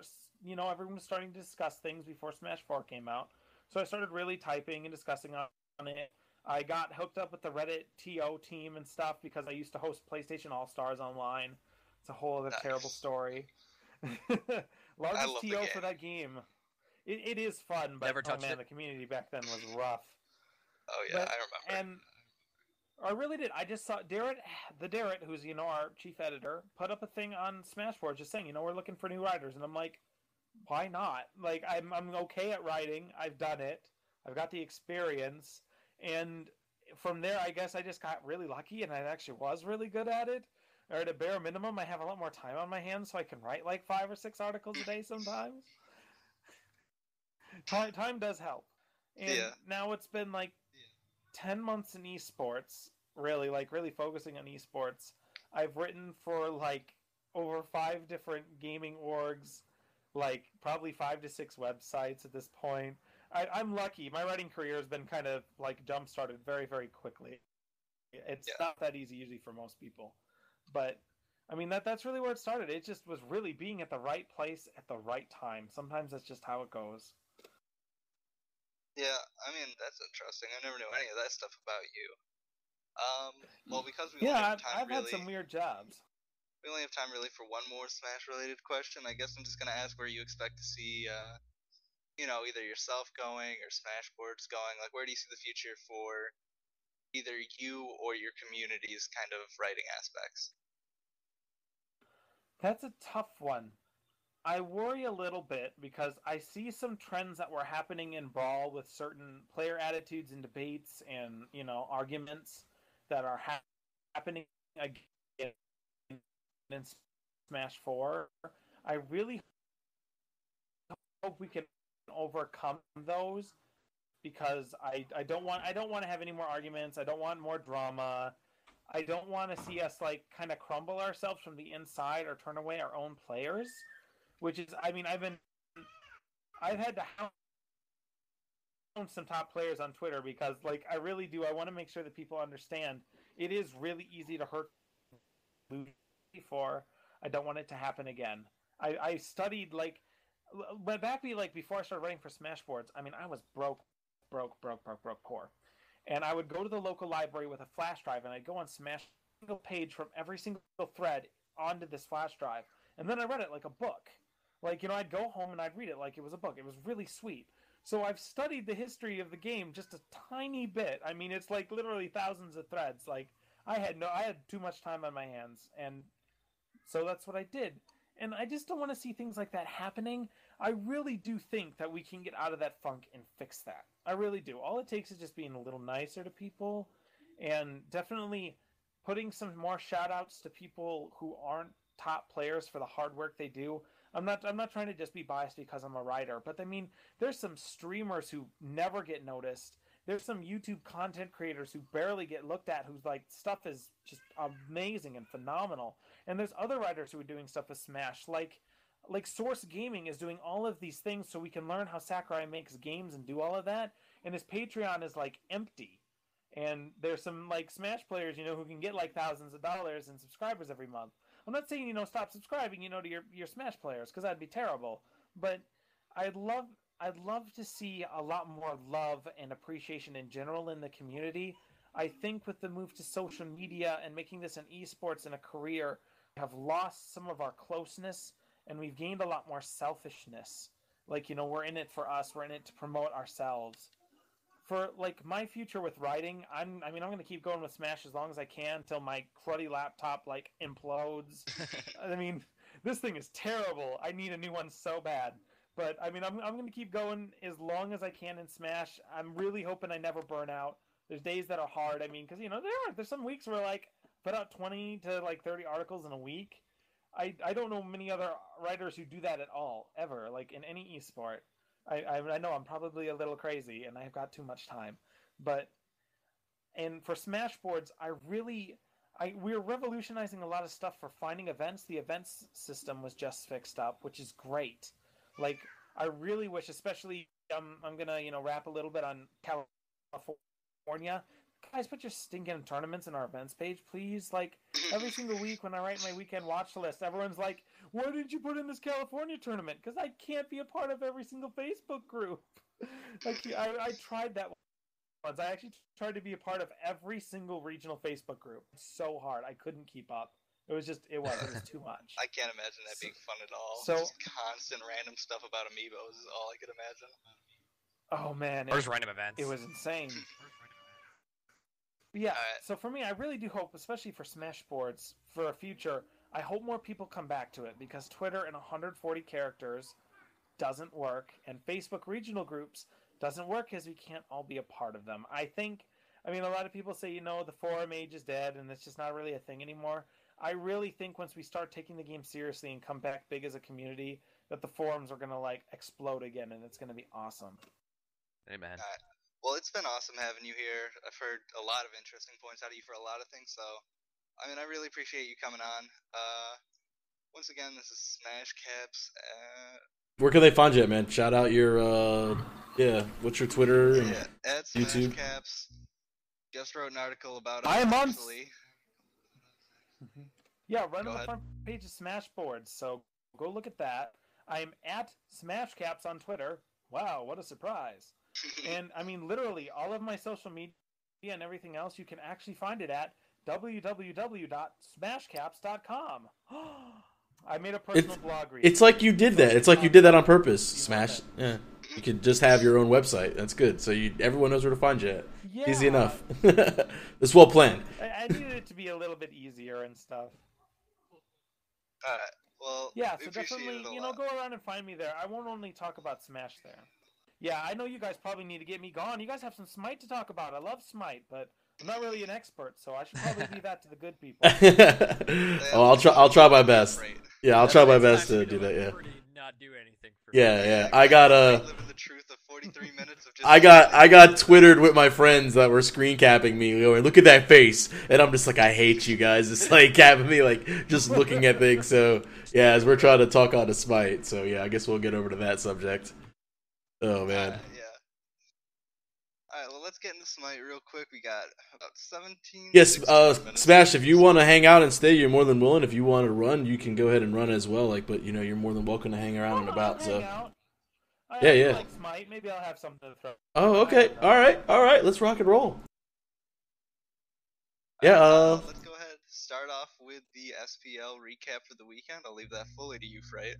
you know, everyone was starting to discuss things before Smash 4 came out. So I started really typing and discussing on it. I got hooked up with the Reddit TO team and stuff because I used to host PlayStation All-Stars online. It's a whole other terrible story. Largest TO for that game. It is fun, but the community back then was rough. Oh yeah, I remember. And I really did. I just saw Derek, who's, you know, our chief editor, put up a thing on Smashboard just saying, you know, we're looking for new writers, and I'm like, why not? Like, I'm okay at writing. I've done it. I've got the experience, and from there, I guess I just got really lucky, and I actually was really good at it. Or at a bare minimum, I have a lot more time on my hands, so I can write like 5 or 6 articles a day sometimes. Time does help. And now it's been like 10 months in esports, really focusing on esports. I've written for like over 5 different gaming orgs, like probably 5 to 6 websites at this point. I'm lucky. My writing career has been kind of like jump started very, very quickly. It's not that easy usually for most people. But I mean that's really where it started. It just was really being at the right place at the right time. Sometimes that's just how it goes. Yeah, I mean that's interesting. I never knew any of that stuff about you. Well, because we I've had some weird jobs. We only have time really for one more Smash related question. I guess I'm just gonna ask where you expect to see, either yourself going or SmashBoards going. Like, where do you see the future for either you or your community's kind of writing aspects? That's a tough one. I worry a little bit because I see some trends that were happening in Brawl with certain player attitudes and debates and, arguments that are happening again in Smash 4. I really hope we can overcome those because I don't want to have any more arguments. I don't want more drama. I don't want to see us like kind of crumble ourselves from the inside or turn away our own players. Which is, I mean, I've had to hound some top players on Twitter because, like, I really do. I want to make sure that people understand it is really easy to hurt before. I don't want it to happen again. I studied like, but back before I started writing for SmashBoards. I mean, I was broke poor, and I would go to the local library with a flash drive, and I'd go on Smash single page from every single thread onto this flash drive, and then I read it like a book. Like, I'd go home and I'd read it like it was a book. It was really sweet. So I've studied the history of the game just a tiny bit. I mean, it's like literally thousands of threads. Like, I had too much time on my hands, and so that's what I did. And I just don't want to see things like that happening. I really do think that we can get out of that funk and fix that. I really do. All it takes is just being a little nicer to people, and definitely putting some more shout outs to people who aren't top players for the hard work they do. I'm not trying to just be biased because I'm a writer, but I mean, there's some streamers who never get noticed. There's some YouTube content creators who barely get looked at, whose like stuff is just amazing and phenomenal. And there's other writers who are doing stuff with Smash, like Source Gaming is doing all of these things so we can learn how Sakurai makes games and do all of that. And his Patreon is like empty. And there's some like Smash players, who can get like thousands of dollars in subscribers every month. I'm not saying, stop subscribing, to your Smash players, because that'd be terrible. But I'd love to see a lot more love and appreciation in general in the community. I think with the move to social media and making this an esports and a career, we have lost some of our closeness, and we've gained a lot more selfishness. Like, we're in it for us. We're in it to promote ourselves. For like my future with writing, I'm going to keep going with Smash as long as I can until my cruddy laptop like implodes. I mean, this thing is terrible. I need a new one so bad. But I mean, I'm going to keep going as long as I can in Smash. I'm really hoping I never burn out. There's days that are hard. I mean, because there's some weeks where like put out 20 to like 30 articles in a week. I don't know many other writers who do that at all ever, like in any esport. I know I'm probably a little crazy and I've got too much time, and for SmashBoards, we're revolutionizing a lot of stuff for finding events. The events system was just fixed up, which is great. Like, I really wish, especially, I'm gonna, wrap a little bit on California. Guys, put your stinking tournaments in our events page, please. Like, every single week when I write my weekend watch list, everyone's like, why didn't you put in this California tournament? Because I can't be a part of every single Facebook group. Like, I tried that once. I actually tried to be a part of every single regional Facebook group. It's so hard. I couldn't keep up. It was too much. I can't imagine that being fun at all. So, just constant random stuff about amiibos is all I could imagine. Oh, man. Or just random events. It was insane. But yeah, so for me, I really do hope, especially for SmashBoards, for a future, I hope more people come back to it, because Twitter in 140 characters doesn't work, and Facebook regional groups doesn't work because we can't all be a part of them. I think I mean, a lot of people say, the forum age is dead and it's just not really a thing anymore. I really think once we start taking the game seriously and come back big as a community, that the forums are going to, explode again, and it's going to be awesome. Amen. Well, it's been awesome having you here. I've heard a lot of interesting points out of you for a lot of things, so, I mean, I really appreciate you coming on. Once again, this is SmashCapps. Where can they find you at, man? Shout out your, what's your Twitter and at YouTube? SmashCapps. Just wrote an article about it, I am on... actually. Yeah, right on the front page of Smashboards, so go look at that. I'm at SmashCapps on Twitter. Wow, what a surprise. And, I mean, literally, all of my social media and everything else, you can actually find it at www.smashcapps.com. I made a personal blog recently. It's like you did that. It's like you did that on purpose. Smash. Yeah. You could just have your own website. That's good. So everyone knows where to find you at. Yeah. Easy enough. It's well planned. I needed it to be a little bit easier and stuff. Well, yeah, so definitely, go around and find me there. I won't only talk about Smash there. Yeah, I know you guys probably need to get me gone. You guys have some Smite to talk about. I love Smite, but I'm not really an expert, so I should probably leave that to the good people. I'll try my best. Yeah, I'll try my best to do that. Yeah. Not do anything for yeah. I got living the truth of 43 minutes of just I got Twittered with my friends that were screen capping me, going, "Look at that face," and I'm just like, "I hate you guys." It's like capping me, like just looking at things. So yeah, as we're trying to talk on the Smite, so yeah, I guess we'll get over to that subject. Oh man. Yeah. Alright, well, let's get into Smite real quick. We got about 17 Yes, minutes. Smash, if you want to hang out and stay, you're more than willing. If you want to run, you can go ahead and run as well. But you're more than welcome to hang around and about. So yeah. Like Smite. Maybe I'll have something to throw. Oh, okay. All right. Let's rock and roll. Yeah. Let's go ahead. Start off with the SPL recap for the weekend. I'll leave that fully to you, Freight.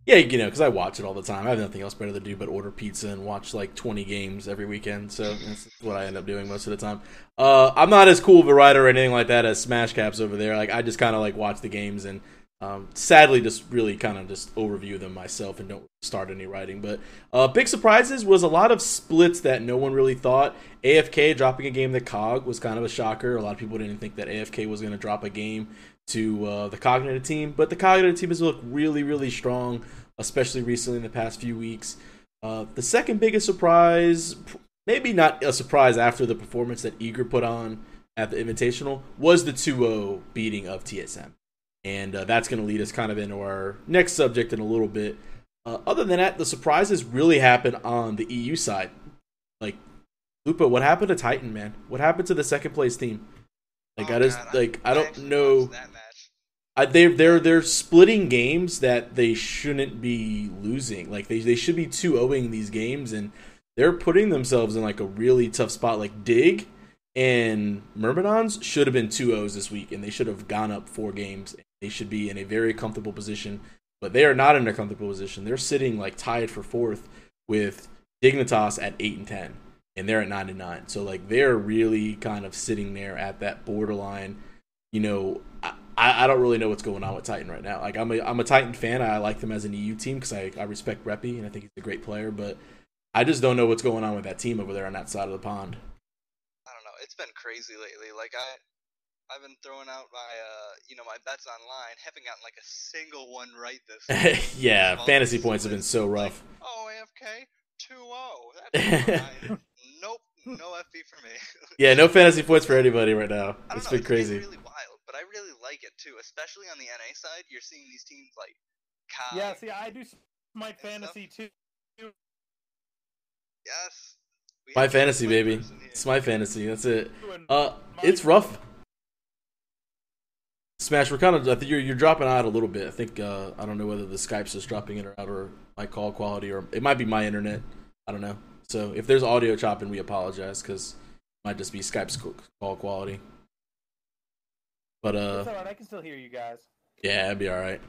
Yeah, because I watch it all the time. I have nothing else better to do but order pizza and watch like 20 games every weekend. So that's what I end up doing most of the time. I'm not as cool of a writer or anything like that as SmashCapps over there. Like I just kind of like watch the games and sadly just really kind of just overview them myself and don't start any writing. But big surprises was a lot of splits that no one really thought. AFK dropping a game that COG was kind of a shocker. A lot of people didn't think that AFK was going to drop a game to the Cognitive team, but the Cognitive team has looked really, really strong, especially recently in the past few weeks. The second biggest surprise, maybe not a surprise after the performance that Eager put on at the Invitational, was the 2-0 beating of TSM. And that's going to lead us kind of into our next subject in a little bit. Other than that, the surprises really happened on the EU side. Like, Lupa, what happened to Titan, man? What happened to the second place team? Like, I don't know. They're splitting games that they shouldn't be losing. Like they should be 2-0ing these games, and they're putting themselves in like a really tough spot. Like Dig and Myrmidons should have been 2-0s this week, and they should have gone up 4 games. They should be in a very comfortable position, but they are not in a comfortable position. They're sitting like tied for 4th with Dignitas at 8-10. And they're at 9-9, so like they're really kind of sitting there at that borderline. I don't really know what's going on with Titan right now. Like I'm a Titan fan. I like them as an EU team because I respect Reppy and I think he's a great player. But I just don't know what's going on with that team over there on that side of the pond. I don't know. It's been crazy lately. Like I've been throwing out my my bets online. Haven't gotten like a single one right this. Yeah, fantasy points have been so rough. Like, oh, AFK 2-0. That's fine. Nope, no FP for me. Yeah, no fantasy points for anybody right now. It's been crazy. It's really wild, but I really like it too, especially on the NA side. You're seeing these teams like Kai. Yeah, see, I do Smite Fantasy too. Yes. My fantasy, baby. It's my fantasy. That's it. It's rough. Smash, we're kind of. I think you're dropping out a little bit. I think I don't know whether the Skype's is dropping in or out, or my call quality, or it might be my internet. I don't know. So if there's audio chopping, we apologize because it might just be Skype's call quality. But it's alright. I can still hear you guys. Yeah, it'd be alright.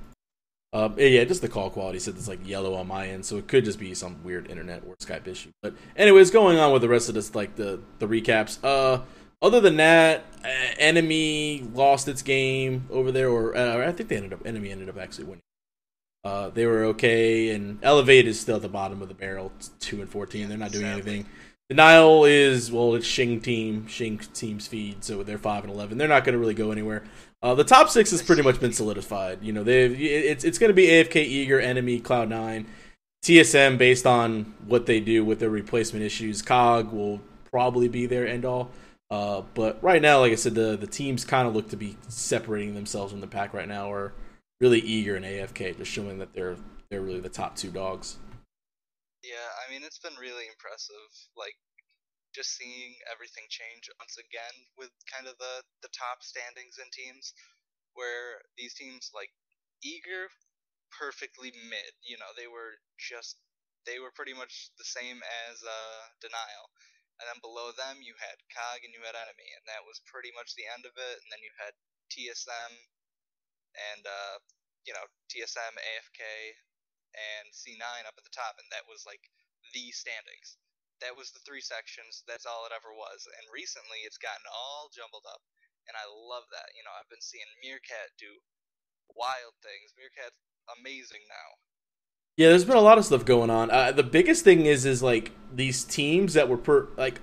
Yeah, just the call quality said it's like yellow on my end, so it could just be some weird internet or Skype issue. But anyways, going on with the rest of this, like the recaps. Other than that, Enemy lost its game over there, or I think Enemy ended up actually winning. They were okay, and Elevate is still at the bottom of the barrel, 2-14. They're not doing anything. Denial is, well, it's Shing Team's feed, so they're 5-11. They're not going to really go anywhere. The top 6 has pretty much been solidified. You know, it's going to be AFK, Eager, Enemy, Cloud9, TSM based on what they do with their replacement issues. COG will probably be their end all. But right now, like I said, the teams kind of look to be separating themselves from the pack right now, or really Eager and AFK, just showing that they're really the top 2 dogs. Yeah, I mean, it's been really impressive, like, just seeing everything change once again with kind of the top standings in teams, where these teams, like, Eager, perfectly mid, you know, they were pretty much the same as Denial. And then below them, you had COG and you had Enemy, and that was pretty much the end of it. And then you had TSM and, TSM, AFK, and C9 up at the top, and that was like the standings. That was the 3 sections. That's all it ever was. And recently, it's gotten all jumbled up, and I love that. You know, I've been seeing Meerkat do wild things. Meerkat's amazing now. Yeah, there's been a lot of stuff going on. The biggest thing is like these teams that were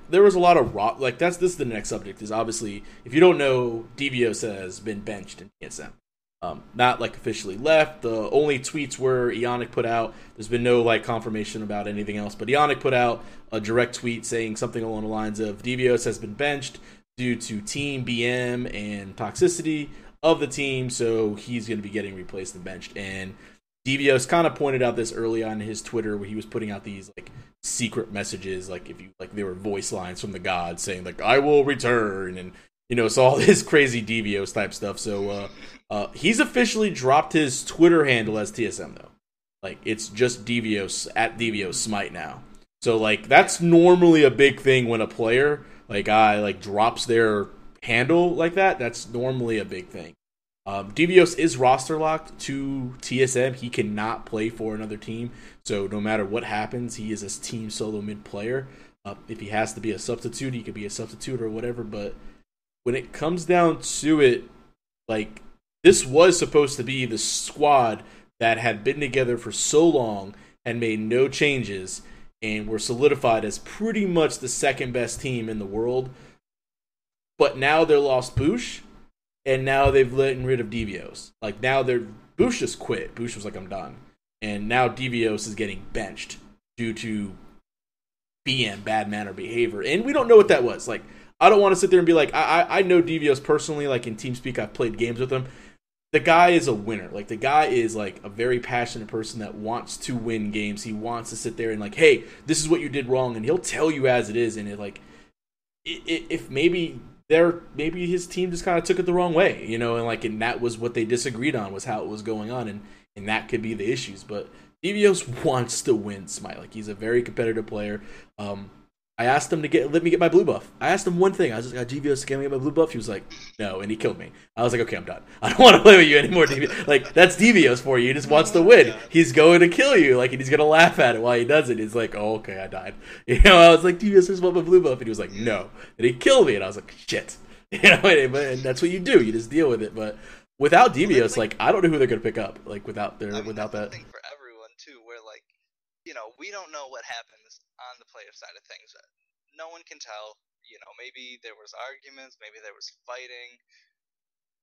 there was a lot of this is the next subject. Is obviously, if you don't know, Devios has been benched in TSM. Not like officially left. The only tweets were Ionic put out. There's been no like confirmation about anything else, but Ionic put out a direct tweet saying something along the lines of Devios has been benched due to team BM and toxicity of the team, so he's going to be getting replaced and benched. And Devios kind of pointed out this early on his Twitter, where he was putting out these like secret messages, like they were voice lines from the gods saying like I will return, and so all this crazy Devios type stuff. So he's officially dropped his Twitter handle as TSM though. Like it's just Devios at Devios Smite now. So like that's normally a big thing when a player drops their handle like that. That's normally a big thing. Devios is roster locked to TSM. He cannot play for another team. So no matter what happens, he is a team solo mid player. If he has to be a substitute, he could be a substitute or whatever. But when it comes down to it, like this was supposed to be the squad that had been together for so long and made no changes and were solidified as pretty much the second best team in the world. But now they're lost Boosh, and now they've gotten rid of Devios. Like now Boosh just quit. Boosh was like, I'm done. And now Devios is getting benched due to BM, bad manner behavior. And we don't know what that was. Like, I don't want to sit there and be like, I know Devios personally, like in TeamSpeak, I've played games with him. The guy is a winner. Like, the guy is like a very passionate person that wants to win games. He wants to sit there and like, hey, this is what you did wrong, and he'll tell you as it is. And it like, if maybe his team just kind of took it the wrong way, and that was what they disagreed on, was how it was going on, and that could be the issues. But Devios wants to win Smite. Like, he's a very competitive player. I asked him to let me get my blue buff. I asked him one thing. I was just like, Devios, can I get my blue buff? He was like, no, and he killed me. I was like, okay, I'm done. I don't want to play with you anymore, Devios. Like, that's Devios for you. He just wants to win. He's going to kill you. Like, and he's going to laugh at it while he does it. He's like, oh, okay, I died. I was like, Devios, just want my blue buff. And he was like, no. And he killed me. And I was like, shit. And that's what you do. You just deal with it. But without Devios, like, I don't know who they're going to pick up. Like, without that. Thing for everyone, too, where, like, we don't know what happens on the player side of things. No one can tell. Maybe there was arguments, maybe there was fighting.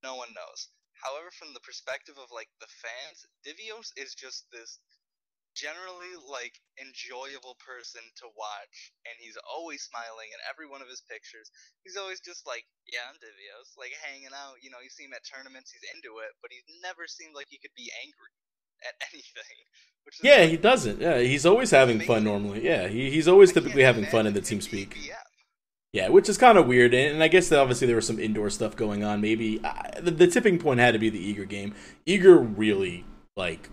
No one knows. However, from the perspective of like the fans, Devios is just this generally like enjoyable person to watch, and he's always smiling in every one of his pictures. He's always just like, yeah, I'm Devios, like hanging out. You see him at tournaments, he's into it, but he's never seemed like he could be angry at anything. Yeah, he doesn't. Yeah, he's always having fun normally. Yeah, he's always typically having fun in the TeamSpeak. Yeah, which is kind of weird. And I guess that obviously there was some indoor stuff going on. Maybe the tipping point had to be the Eager game. Eager really, like,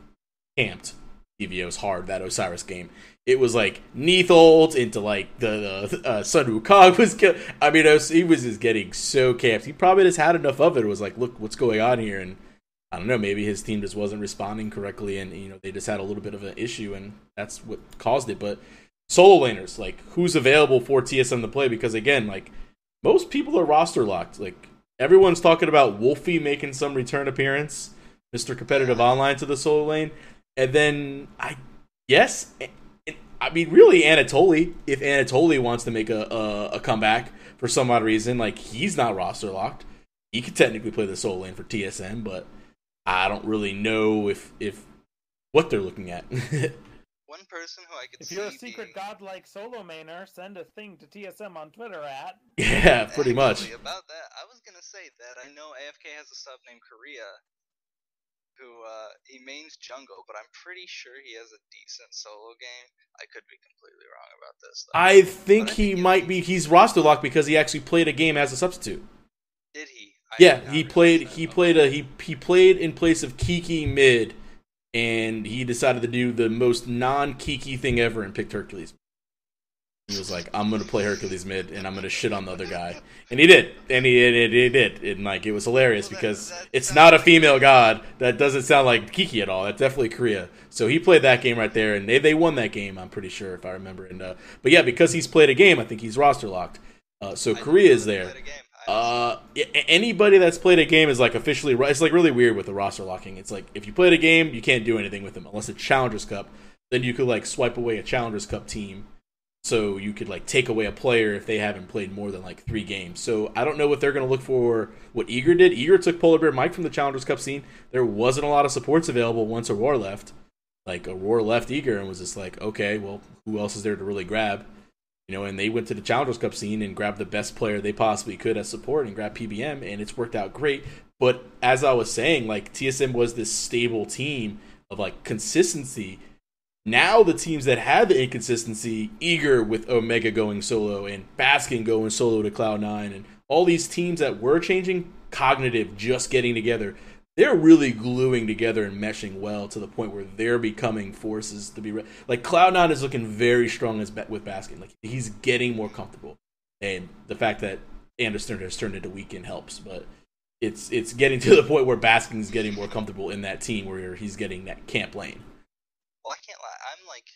camped Devios hard, that Osiris game. It was like Neath ult into like the Sun Wukong was killed. I mean, he was just getting so camped. He probably just had enough of it. It was like, look, what's going on here? And I don't know, maybe his team just wasn't responding correctly, and they just had a little bit of an issue, and that's what caused it. But solo laners, like, who's available for TSM to play? Because again, like, most people are roster locked. Like, everyone's talking about Wolfie making some return appearance, Mr. Competitive Online, to the solo lane, and then I I mean, really, Anatoly. If Anatoly wants to make a comeback for some odd reason, like, he's not roster locked. He could technically play the solo lane for TSM, but I don't really know if what they're looking at. One person who I could If see you're a secret being... godlike solo mainer, send a thing to TSM on Twitter at. Yeah, pretty much. Actually, about that, I was gonna say that I know AFK has a sub named Korea, who he mains jungle, but I'm pretty sure he has a decent solo game. I could be completely wrong about this, though. I think But I he think might be. He's roster locked because he actually played a game as a substitute. Did he? I Yeah, did not he realize played. that. He Okay. played he played in place of Kiki mid, and he decided to do the most non-Kiki thing ever and picked Hercules. He was like, "I'm gonna play Hercules mid, and I'm gonna shit on the other guy," and he did, and he did, and like it was hilarious Well, because that it's sounds not a like female Korea. god. That doesn't sound like Kiki at all. That's definitely Korea. So he played that game right there, and they won that game. I'm pretty sure if I remember. And but yeah, because he's played a game, I think he's roster locked. So I didn't Korea know is that he there. played a game. Anybody that's played a game is like officially. It's like really weird with the roster locking. It's like if you played a game, you can't do anything with them unless it's Challengers Cup. Then you could like swipe away a Challengers Cup team, so you could like take away a player if they haven't played more than like 3 games. So I don't know what they're going to look for. What Eager did. Eager took Polar Bear Mike from the Challengers Cup scene. There wasn't a lot of supports available once Aurora left. Like Aurora left Eager and was just like, okay, well, who else is there to really grab? You know, and they went to the Challengers Cup scene and grabbed the best player they possibly could as support and grabbed PBM, and it's worked out great. But as I was saying, like TSM was this stable team of like consistency. Now the teams that had the inconsistency, Eager with Omega going solo and Baskin going solo to Cloud9, and all these teams that were changing, Cognitive just getting together, they're really gluing together and meshing well to the point where they're becoming forces to be like Cloud9 is looking very strong with Baskin. Like he's getting more comfortable, and the fact that Anderson has turned into Weekend helps. But it's getting to the point where Baskin's getting more comfortable in that team where he's getting that camp lane. Well, I can't lie. I'm like,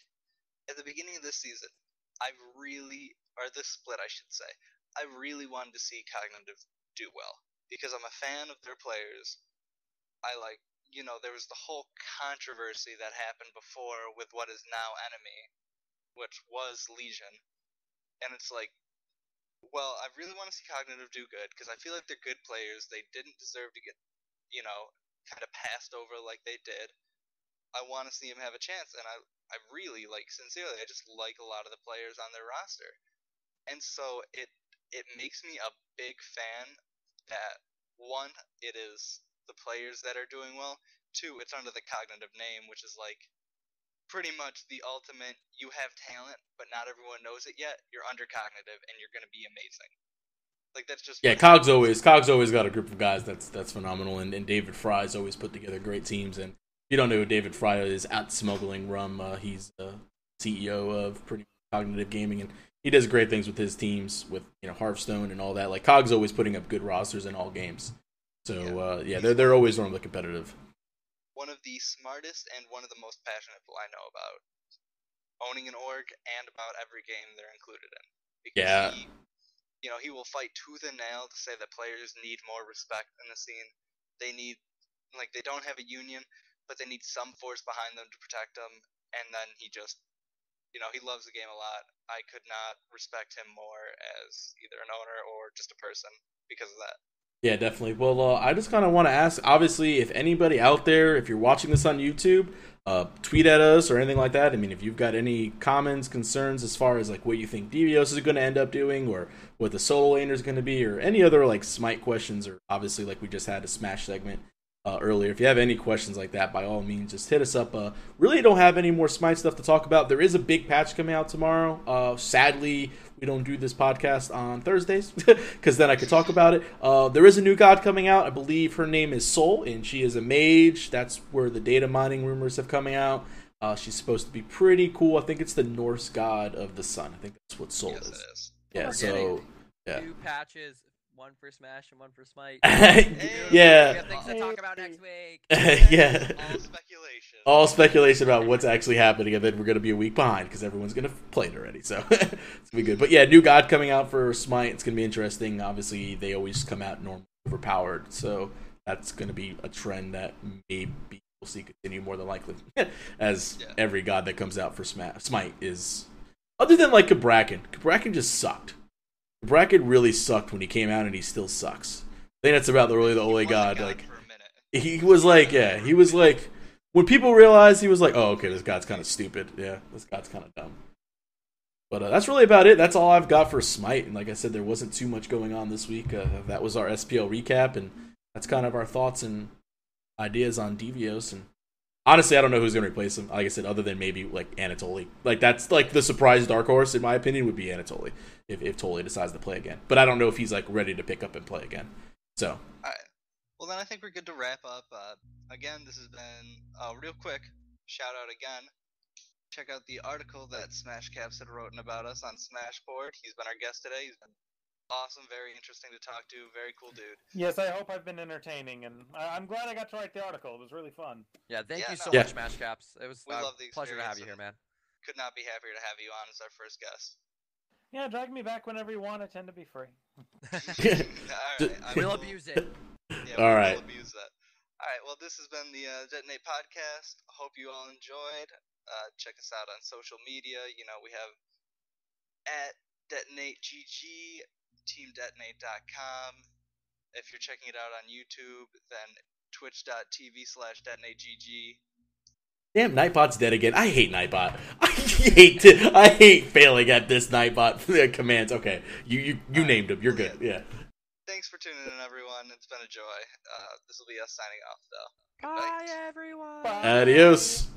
at the beginning of this season, this split, I should say, I really wanted to see Cognitive do well because I'm a fan of their players. There was the whole controversy that happened before with what is now Enemy, which was Legion. And it's like, well, I really want to see Cognitive do good because I feel like they're good players. They didn't deserve to get, kind of passed over like they did. I want to see him have a chance, and I really, sincerely, I just like a lot of the players on their roster. And so it makes me a big fan that, one, it is the players that are doing well. 2, it's under the Cognitive name, which is pretty much the ultimate, you have talent, but not everyone knows it yet. You're under Cognitive, and you're going to be amazing. That's just... Yeah, Cog's always got a group of guys that's phenomenal, and David Fry's always put together great teams. And if you don't know who David Fry is, at Smuggling Rum, he's the CEO of pretty Cognitive Gaming, and he does great things with his teams, with Hearthstone and all that. Like Cog's always putting up good rosters in all games. So they're always normally competitive. One of the smartest and one of the most passionate people I know about owning an org and about every game they're included in. Because he will fight tooth and nail to say that players need more respect in the scene. They need, they don't have a union, but they need some force behind them to protect them. And then he just, he loves the game a lot. I could not respect him more as either an owner or just a person because of that. Yeah, definitely. Well, I just kind of want to ask, obviously, if anybody out there, if you're watching this on YouTube, tweet at us or anything like that. I mean, if you've got any comments, concerns as far as what you think Devios is going to end up doing, or what the solo laner is going to be, or any other Smite questions, or obviously we just had a Smash segment earlier. If you have any questions like that, by all means, just hit us up. Really don't have any more Smite stuff to talk about. There is a big patch coming out tomorrow. Sadly, we don't do this podcast on Thursdays because then I could talk about it. There is a new god coming out. I believe her name is Sol, and she is a mage. That's where the data mining rumors have coming out. She's supposed to be pretty cool. I think it's the Norse god of the sun. I think that's what Sol Yes, is. it is. Yeah, so... Yeah. 2 patches, one for Smash and one for Smite. Yeah. We have things to talk about next week. Yeah. All speculation. All speculation about what's actually happening, and then we're going to be a week behind because everyone's going to play it already, so it's going to be good. But yeah, new god coming out for Smite. It's going to be interesting. Obviously, they always come out normally overpowered, so that's going to be a trend that may be we'll see continue more than likely, as every god that comes out for Smite is. Other than like Cabrakan just sucked. Cabrakan really sucked when he came out, and he still sucks. I think that's about the only god. Like he was like, when people realized he was like, oh, okay, this god's kind of stupid. Yeah, this god's kind of dumb. But that's really about it. That's all I've got for Smite. And like I said, there wasn't too much going on this week. That was our SPL recap, and that's kind of our thoughts and ideas on Devios. And honestly, I don't know who's going to replace him. Like I said, other than maybe like Anatoly. Like that's like the surprise dark horse, in my opinion, would be Anatoly if Toly decides to play again. But I don't know if he's like ready to pick up and play again. So. All right. Well, then I think we're good to wrap up. Again, this has been real quick. Shout out again. Check out the article that SmashCapps had written about us on Smashboard. He's been our guest today. He's been awesome, very interesting to talk to, very cool dude. Yes, I hope I've been entertaining, and I'm glad I got to write the article. It was really fun. Yeah, thank you so much, SmashCapps. It was a pleasure to have you here, man. Could not be happier to have you on as our first guest. Yeah, drag me back whenever you want. I tend to be free. All right, we'll abuse it. Yeah, all right. We'll abuse that. All right, well, this has been the Detonate podcast. Hope you all enjoyed. Check us out on social media. You know, we have at DetonateGG, teamdetonate.com. If you're checking it out on YouTube, then twitch.tv/DetonateGG. Damn, Nightbot's dead again. I hate Nightbot. I hate failing at this Nightbot commands. Okay, you named him. You're good. Yeah. Thanks for tuning in, everyone. It's been a joy. This will be us signing off, though. Bye, everyone. Adios.